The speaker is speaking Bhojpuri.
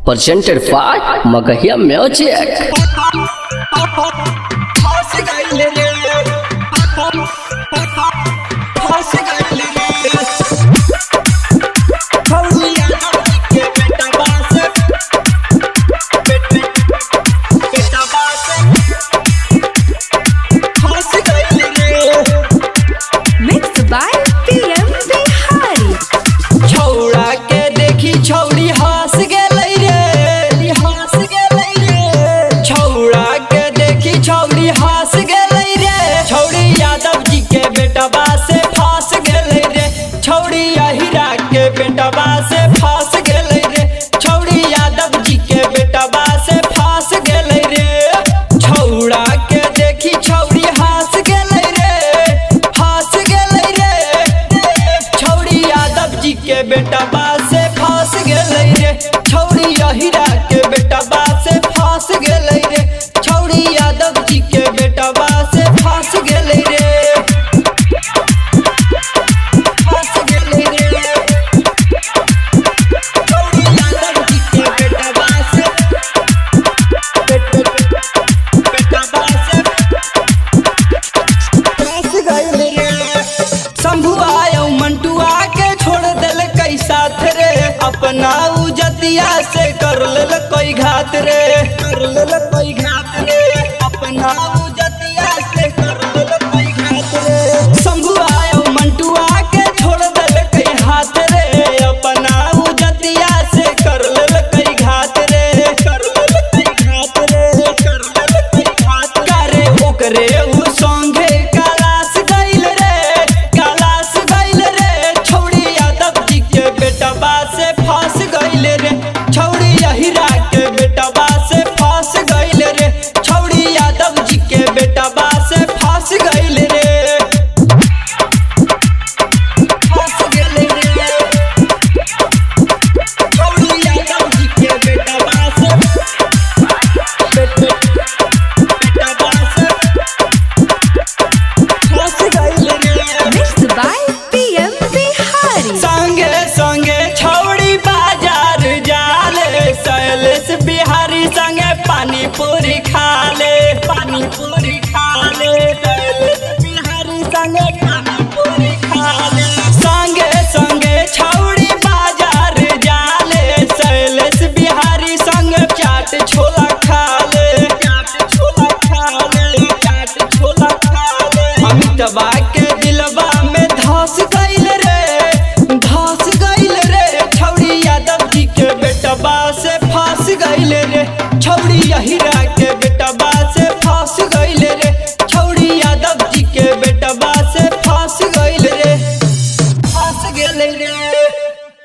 presented by Magahiya Music. Mixed by PM Bihari. छौड़ा के देखी छौड़ी हंस गेलै रे, हंस गेलै रे। छौड़ा के देखी छौड़ी हंस गेलै रे। छौड़ी यादव जी के बेटवा से फंस गेलै रे। छौड़ी अहिरा के बेटवा से फंस गेलै रे। छौड़ी यादव जी के बेटवा से फंस गेलै रे। छौड़ा के देखी छौड़ी हंस गेलै रे, हंस गेलै रे। छौड़ी यादव जी के बेटवा से फंस गेलै रे। छौड़ी अहिरा के बेटवा से फंस गेलै रे। छौड़ी यादव जी के बेटवा से फंस गेलै रे, फंस गेलै रे। छौड़ी यादव जी के बेटवा से बेटवा से फंस गेलै रे। शंभू आयो मंटुआ के छोड़ दिल कई साथ रे। अपना उजतिया से कर लेल कोई घात रे, कर लेल कोई घात रे। अपना उजतिया से कर लेल कोई घात रे। शंभू आयो मंटुआ के छोड़ दिल कई हाथ रे। अपना उजतिया से कर लेल कई घात रे, कर लेल कई घात रे, कर लेल कई घात करे। ओकरे उ संगे कैलाश गइल रे, कैलाश गइल रे। छौड़ी यादव जी के बेटवा से फंस गइल रे। छौड़ी अहिरा के बेटवा से फंस गइल रे। छौड़ी यादव जी के बेटवा से फंस गइल रे, फंस गेल रे। छौड़ी यादव जी के बेटवा से बेटवा से फंस गइल रे। Mixed by PM Bihari. संगे संगे छौड़ी बाजार जाले। शैलेश बिहारी संगे पानी पूरी खाले, पानी पूरी खाले। शैलेश बिहारी संगे पानी पूरी खाले। संगे संगे छौड़ी बाजार जाले। शैलेश बिहारी संगे चाट छोला खाले, चाट छोला खाले, चाट छोला खाले। अमितवा के दिलवा में धस गइल रे, धस गइल रे। छौड़ी यादव जी के बेटवा से फंस गइल रे। छौड़ी अहिरा